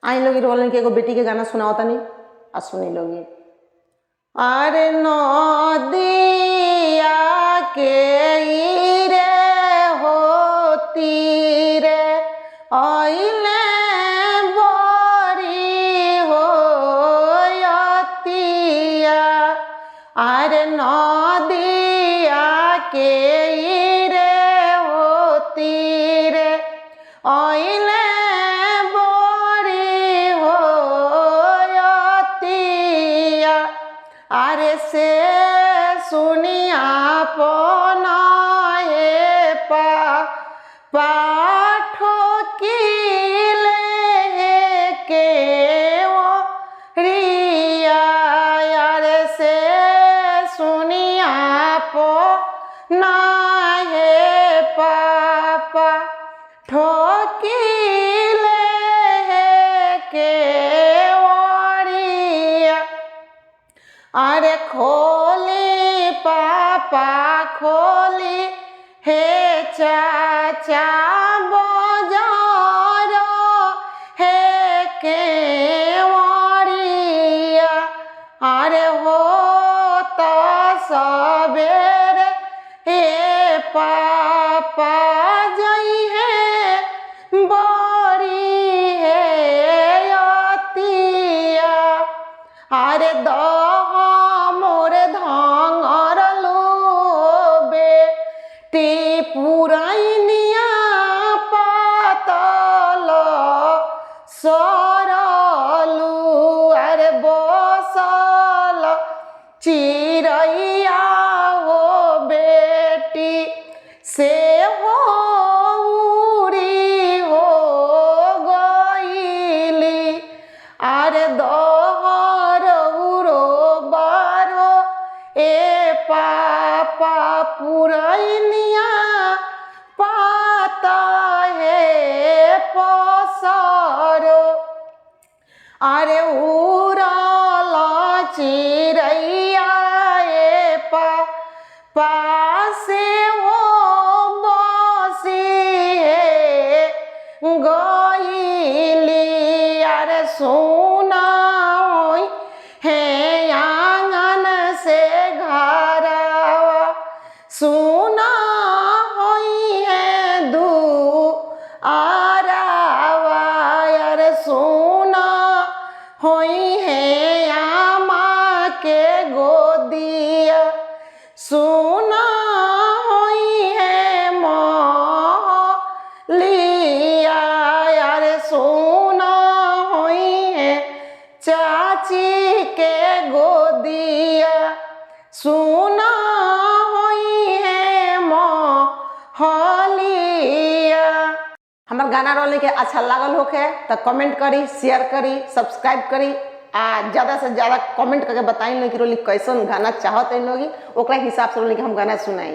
आई लोग रोलन के एगो बेटी के गाना सुनाओ तनी आ सुनी लोगी। अरे नदिया के रे होती रे आइले बड़ी होतिया। अरे नदिया के रे होती रे आइले अरे से सुनिया पनाए पाठो की ले के वो रिया। अरे से सुनिया पनाए पापा ठोकी ले के अरे खोली पापा खोली हे चाचा बजारो हे केवड़िया। अरे हो तो सबेरे हे पापा जई है बड़ी है अतिया। अरे पुरैनिया पातल सरलू। अरे बसल चिड़ैया हो बेटी से हो उड़ी हो गईली। अरे दहर उरो बारो ए पापा पुरैनिया पाता है पसरो। अरे उड़ल चिड़ैया ए पासे हो बसी है गईली। अरे सुना है आंगन से घरवा सुना सुना होई है आमा के गोदिया सुना होई है लिया। अरे सुना होई है चाची के गोदिया सुना होई है हलिया। हमार गाना रोले के अच्छा लागल होखे तो कमेंट करी, शेयर करी, सब्सक्राइब करी आ ज़्यादा से ज़्यादा कमेंट करके बताई लोग कि रोली कैसन गाना चाहते हैं लोग, ओकरा हिसाब से रोली के हम गाना सुनाई।